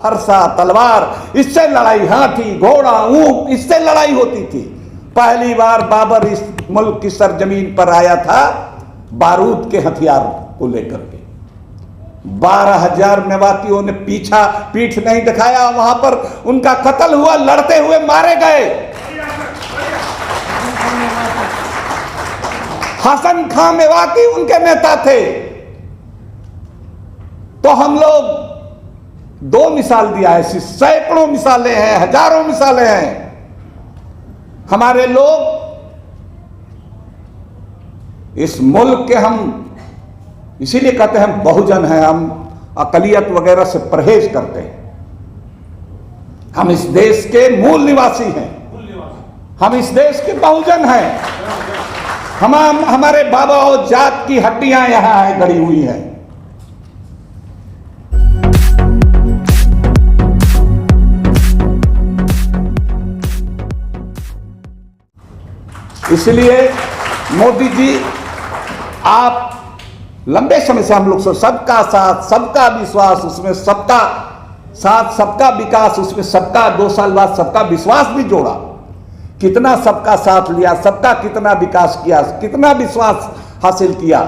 फरसा तलवार, इससे लड़ाई, हाथी घोड़ा ऊंट, इससे लड़ाई होती थी। पहली बार बाबर इस मुल्क की सरजमीन पर आया था बारूद के हथियार को लेकर के। 12,000 मेवातियों ने पीठ नहीं दिखाया, वहां पर उनका कत्ल हुआ, लड़ते हुए मारे गए। हसन खां मेवाती उनके नेता थे। तो हम लोग 2 मिसाल दिया, ऐसी सैकड़ों मिसालें हैं, हजारों मिसालें हैं। हमारे लोग इस मुल्क के, हम इसीलिए कहते हैं हम बहुजन हैं, हम अकलियत वगैरह से परहेज करते हैं। हम इस देश के मूल निवासी हैं, हम इस देश के बहुजन हैं। हमारे बाबा और जात की हड्डियां यहां गड़ी हुई हैं। इसलिए मोदी जी, आप लंबे समय से हम लोग से सबका साथ, सबका विश्वास, उसमें सबका साथ, सबका विकास, उसमें सबका 2 साल बाद सबका विश्वास भी जोड़ा। कितना सबका साथ लिया, सबका कितना विकास किया, कितना विश्वास हासिल किया,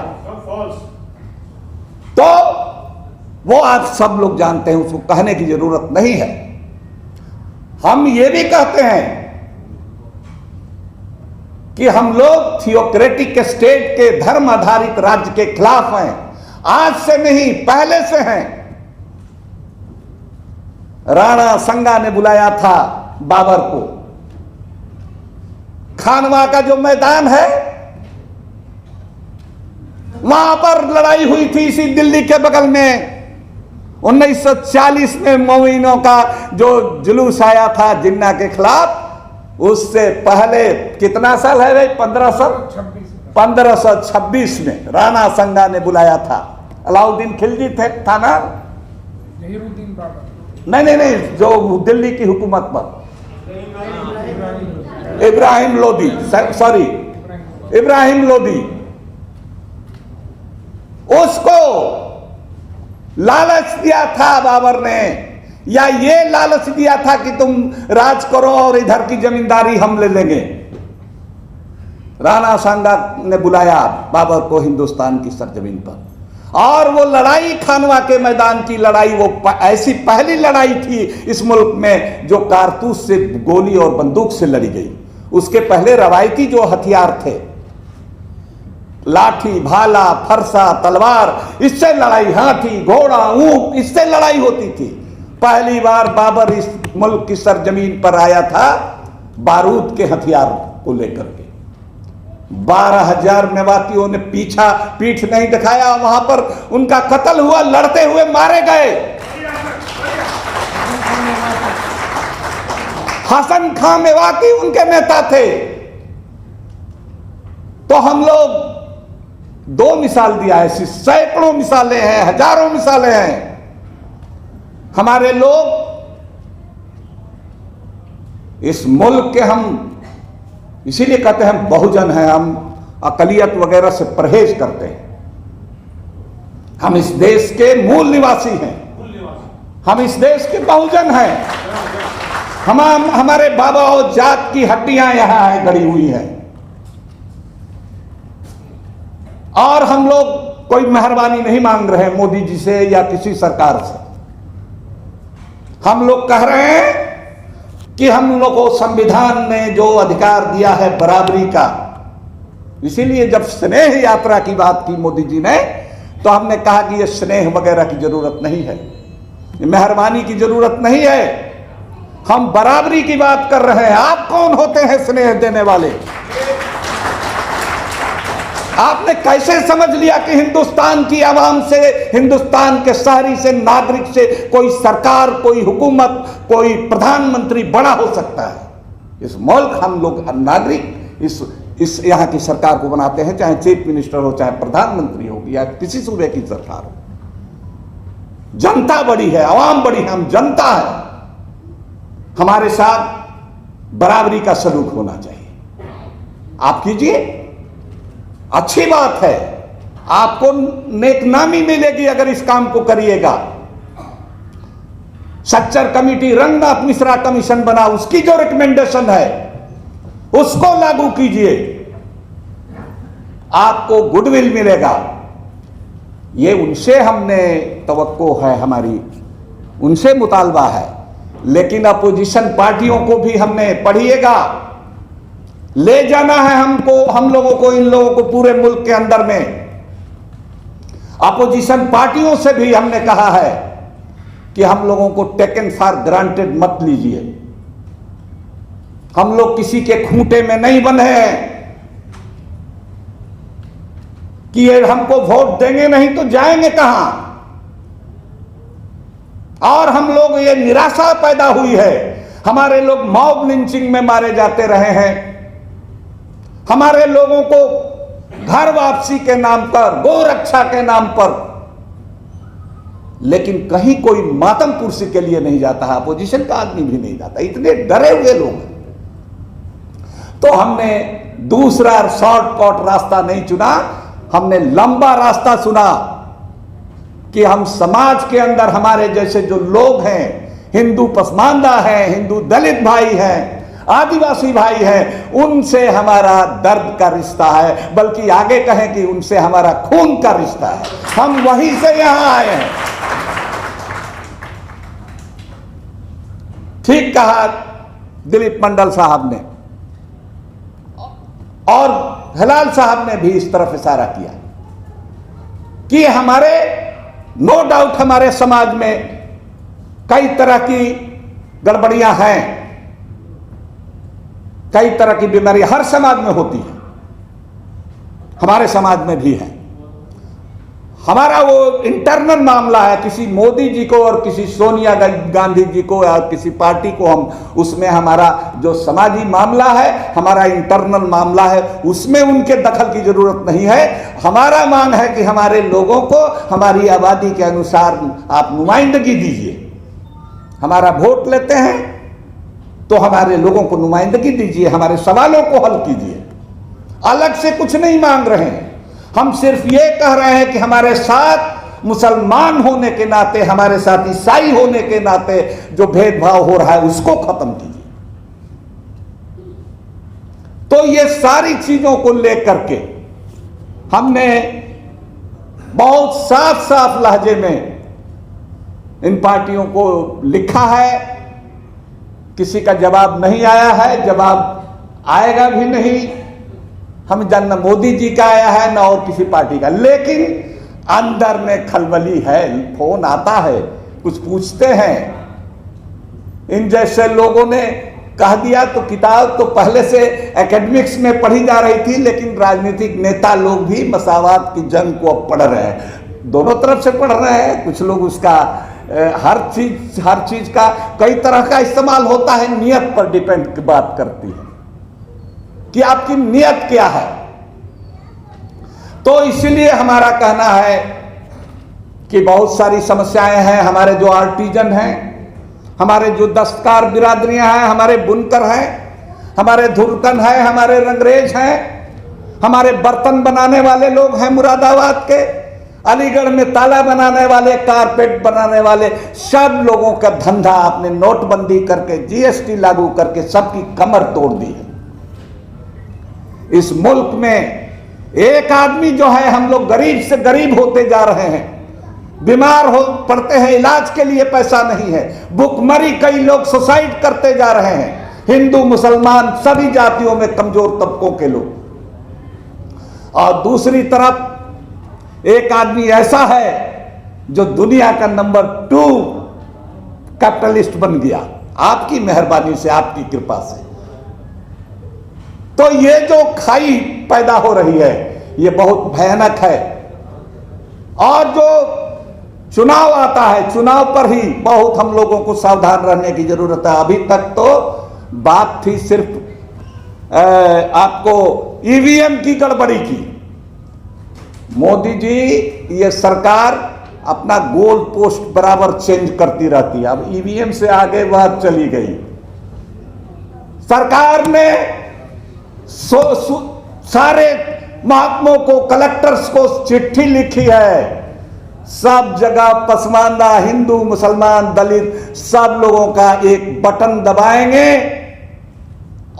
तो वो आज सब लोग जानते हैं, उसको कहने की जरूरत नहीं है। हम ये भी कहते हैं कि हम लोग थियोक्रेटिक स्टेट के, धर्म आधारित राज्य के खिलाफ हैं। आज से नहीं, पहले से हैं। राणा संगा ने बुलाया था बाबर को। खानवा का जो मैदान है, वहां पर लड़ाई हुई थी, इसी दिल्ली के बगल में। 1940 में मोमिनों का जो जुलूस आया था जिन्ना के खिलाफ, उससे पहले कितना साल है भाई, 1526 में राणा संगा ने बुलाया था। अलाउद्दीन खिलजी था ना, नहीं, जो दिल्ली की हुकूमत पर, इब्राहिम लोदी, सॉरी, इब्राहिम लोदी, उसको लालच दिया था बाबर ने, या ये लालच दिया था कि तुम राज करो और इधर की जमींदारी हम ले लेंगे। राणा सांगा ने बुलाया बाबर को हिंदुस्तान की सरजमीन पर, और वो लड़ाई, खानवा के मैदान की लड़ाई, वो ऐसी पहली लड़ाई थी इस मुल्क में जो कारतूस से, गोली और बंदूक से लड़ी गई। उसके पहले रवायती जो हथियार थे, लाठी, भाला, फरसा, तलवार, इससे लड़ाई, हाथी घोड़ा ऊंट, इससे लड़ाई होती थी। पहली बार बाबर इस मुल्क की सरजमीन पर आया था बारूद के हथियार को लेकर के। 12,000 मेवातियों ने पीठ नहीं दिखाया, वहां पर उनका कत्ल हुआ, लड़ते हुए मारे गए। हसन खां मेवाती उनके नेता थे। तो हम लोग 2 मिसाल दिया, ऐसी सैकड़ों मिसालें हैं, हजारों मिसालें हैं। हमारे लोग इस मुल्क के, हम इसीलिए कहते हैं हम बहुजन हैं, हम अकलियत वगैरह से परहेज करते हैं। हम इस देश के मूल निवासी हैं, हम इस देश के बहुजन हैं। हमारे बाबा और जात की हड्डियां यहां गड़ी हुई हैं। और हम लोग कोई मेहरबानी नहीं मांग रहे हैं मोदी जी से या किसी सरकार से। हम लोग कह रहे हैं कि हम लोग को संविधान ने जो अधिकार दिया है बराबरी का, इसीलिए जब स्नेह यात्रा की बात की मोदी जी ने, तो हमने कहा कि ये स्नेह वगैरह की जरूरत नहीं है, मेहरबानी की जरूरत नहीं है, हम बराबरी की बात कर रहे हैं। आप कौन होते हैं स्नेह देने वाले? आपने कैसे समझ लिया कि हिंदुस्तान की आवाम से, हिंदुस्तान के शहरी से, नागरिक से कोई सरकार, कोई हुकूमत, कोई प्रधानमंत्री बड़ा हो सकता है? इस मुल्क, हम लोग नागरिक इस यहाँ की सरकार को बनाते हैं, चाहे चीफ मिनिस्टर हो, चाहे प्रधानमंत्री हो, या किसी सूबे की सरकार हो। जनता बड़ी है, आवाम बड़ी है, हम जनता है। हमारे साथ बराबरी का सलूक होना चाहिए। आप कीजिए, अच्छी बात है, आपको नेकनामी मिलेगी अगर इस काम को करिएगा। सच्चर कमेटी, रंगनाथ मिश्रा कमीशन बना, उसकी जो रिकमेंडेशन है उसको लागू कीजिए, आपको गुडविल मिलेगा। ये उनसे हमने तवक्को है, हमारी उनसे मुतालबा है। लेकिन अपोजिशन पार्टियों को भी हमने, पढ़िएगा, ले जाना है हमको, हम लोगों को, इन लोगों को पूरे मुल्क के अंदर में। अपोजिशन पार्टियों से भी हमने कहा है कि हम लोगों को टेकन फॉर ग्रांटेड मत लीजिए। हम लोग किसी के खूंटे में नहीं बंधे हैं कि ये हमको वोट देंगे नहीं तो जाएंगे कहां। और हम लोग, ये निराशा पैदा हुई है, हमारे लोग मॉब लिंचिंग में मारे जाते रहे हैं, हमारे लोगों को घर वापसी के नाम पर, गोरक्षा के नाम पर, लेकिन कहीं कोई मातम कुर्सी के लिए नहीं जाता है, अपोजिशन का आदमी भी नहीं जाता, इतने डरे हुए लोग हैं। तो हमने दूसरा शॉर्टकट रास्ता नहीं चुना, हमने लंबा रास्ता चुना कि हम समाज के अंदर हमारे जैसे जो लोग हैं, हिंदू पसमानदा हैं, हिंदू दलित भाई हैं, आदिवासी भाई हैं, उनसे हमारा दर्द का रिश्ता है, बल्कि आगे कहें कि उनसे हमारा खून का रिश्ता है। हम वहीं से यहां आए हैं। ठीक कहा दिलीप मंडल साहब ने, और हिलाल साहब ने भी इस तरफ इशारा किया कि हमारे, नो डाउट हमारे समाज में कई तरह की गड़बड़ियां हैं, कई तरह की बीमारियां हर समाज में होती है, हमारे समाज में भी है। हमारा वो इंटरनल मामला है, किसी मोदी जी को और किसी सोनिया गांधी जी को या किसी पार्टी को हम, उसमें हमारा जो समाजी मामला है, हमारा इंटरनल मामला है, उसमें उनके दखल की जरूरत नहीं है। हमारा मांग है कि हमारे लोगों को हमारी आबादी के अनुसार आप नुमाइंदगी दीजिए। हमारा वोट लेते हैं तो हमारे लोगों को नुमाइंदगी दीजिए, हमारे सवालों को हल कीजिए। अलग से कुछ नहीं मांग रहे हैं, हम सिर्फ ये कह रहे हैं कि हमारे साथ मुसलमान होने के नाते, हमारे साथ ईसाई होने के नाते जो भेदभाव हो रहा है उसको खत्म कीजिए। तो ये सारी चीजों को लेकर के हमने बहुत साफ साफ लहजे में इन पार्टियों को लिखा है। किसी का जवाब नहीं आया है, जवाब आएगा भी नहीं। हम न मोदी जी का आया है न और किसी पार्टी का, लेकिन अंदर में खलबली है। फोन आता है, कुछ पूछते हैं। इन जैसे लोगों ने कह दिया तो किताब तो पहले से एकेडमिक्स में पढ़ी जा रही थी, लेकिन राजनीतिक नेता लोग भी मसावात की जंग को अब पढ़ रहे हैं, दोनों तरफ से पढ़ रहे हैं। कुछ लोग उसका हर चीज का कई तरह का इस्तेमाल होता है, नियत पर डिपेंड बात करती है कि आपकी नियत क्या है। तो इसलिए हमारा कहना है कि बहुत सारी समस्याएं हैं। हमारे जो आर्टिजन हैं, हमारे जो दस्तकार बिरादरियां हैं, हमारे बुनकर हैं, हमारे धुरकन हैं, हमारे रंगरेज हैं, हमारे बर्तन बनाने वाले लोग हैं मुरादाबाद के, अलीगढ़ में ताला बनाने वाले, कारपेट बनाने वाले, सब लोगों का धंधा आपने नोटबंदी करके, जीएसटी लागू करके सबकी कमर तोड़ दी है। इस मुल्क में एक आदमी जो है, हम लोग गरीब से गरीब होते जा रहे हैं, बीमार हो पड़ते हैं, इलाज के लिए पैसा नहीं है, भुखमरी, कई लोग सुसाइड करते जा रहे हैं, हिंदू मुसलमान सभी जातियों में कमजोर तबकों के लोग। और दूसरी तरफ एक आदमी ऐसा है जो दुनिया का नंबर 2 कैपिटलिस्ट बन गया, आपकी मेहरबानी से, आपकी कृपा से। तो ये जो खाई पैदा हो रही है ये बहुत भयानक है। और जो चुनाव आता है, चुनाव पर ही बहुत हम लोगों को सावधान रहने की जरूरत है। अभी तक तो बात थी सिर्फ आपको ईवीएम की गड़बड़ी की। मोदी जी, ये सरकार अपना गोल पोस्ट बराबर चेंज करती रहती है। अब ईवीएम से आगे बात चली गई। सरकार ने सारे महात्माओं को, कलेक्टर्स को चिट्ठी लिखी है सब जगह पसमानदा हिंदू, मुसलमान, दलित सब लोगों का एक बटन दबाएंगे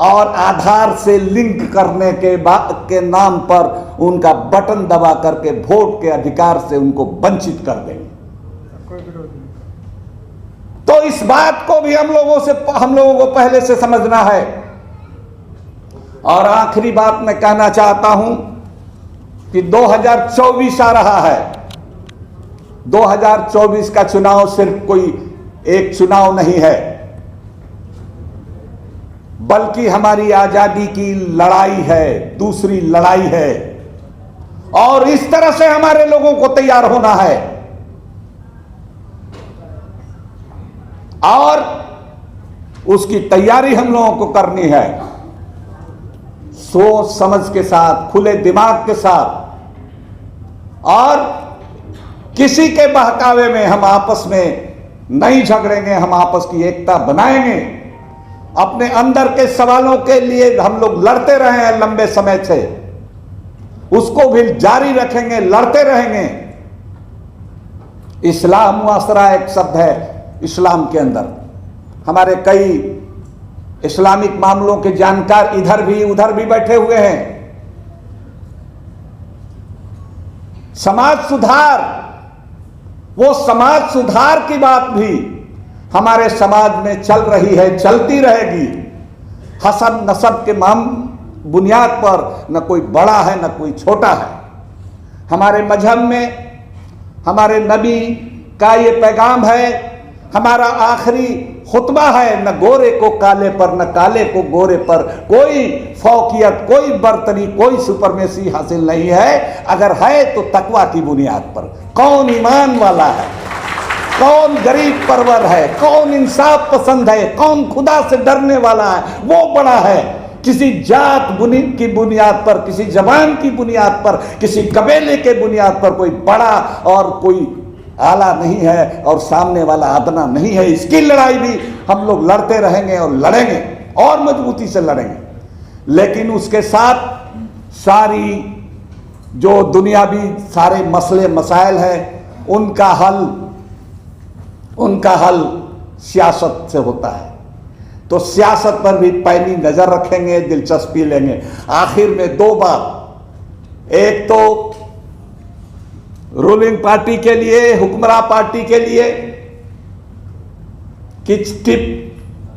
और आधार से लिंक करने के नाम पर उनका बटन दबा करके वोट के अधिकार से उनको वंचित कर देंगे। तो इस बात को भी हम लोगों को पहले से समझना है। और आखिरी बात मैं कहना चाहता हूं कि 2024 आ रहा है। 2024 का चुनाव सिर्फ कोई एक चुनाव नहीं है, बल्कि हमारी आजादी की लड़ाई है, दूसरी लड़ाई है। और इस तरह से हमारे लोगों को तैयार होना है और उसकी तैयारी हम लोगों को करनी है, सोच समझ के साथ, खुले दिमाग के साथ। और किसी के बहकावे में हम आपस में नहीं झगड़ेंगे, हम आपस की एकता बनाएंगे। अपने अंदर के सवालों के लिए हम लोग लड़ते रहे हैं लंबे समय से, उसको भी जारी रखेंगे, लड़ते रहेंगे। इस्लाम मुआसरा एक शब्द है इस्लाम के अंदर। हमारे कई इस्लामिक मामलों के जानकार इधर भी उधर भी बैठे हुए हैं। समाज सुधार, वो समाज सुधार की बात भी हमारे समाज में चल रही है, चलती रहेगी। हसब नसब के बुनियाद पर न कोई बड़ा है न कोई छोटा है। हमारे मजहब में हमारे नबी का ये पैगाम है, हमारा आखिरी खुतबा है, न गोरे को काले पर न काले को गोरे पर कोई फौकियत, कोई बर्तरी, कोई सुपरमेसी हासिल नहीं है। अगर है तो तकवा की बुनियाद पर। कौन ईमान वाला है, कौन गरीब परवर है, कौन इंसाफ पसंद है, कौन खुदा से डरने वाला है, वो बड़ा है। किसी जात की बुनियाद पर, किसी जबान की बुनियाद पर, किसी कबीले के बुनियाद पर कोई बड़ा और कोई आला नहीं है और सामने वाला अदना नहीं है। इसकी लड़ाई भी हम लोग लड़ते रहेंगे और लड़ेंगे और मजबूती से लड़ेंगे। लेकिन उसके साथ सारी जो दुनियावी सारे मसले मसाइल हैं उनका हल सियासत से होता है। तो सियासत पर भी पैनी नजर रखेंगे, दिलचस्पी लेंगे। आखिर में दो बात, एक तो रूलिंग पार्टी के लिए, हुक्मरान पार्टी के लिए कि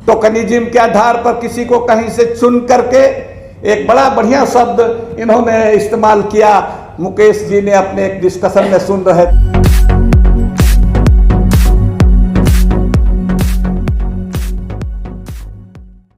टोकनिज्म के आधार पर किसी को कहीं से चुन करके, एक बड़ा बढ़िया शब्द इन्होंने इस्तेमाल किया, मुकेश जी ने अपने एक डिस्कशन में सुन रहे थे।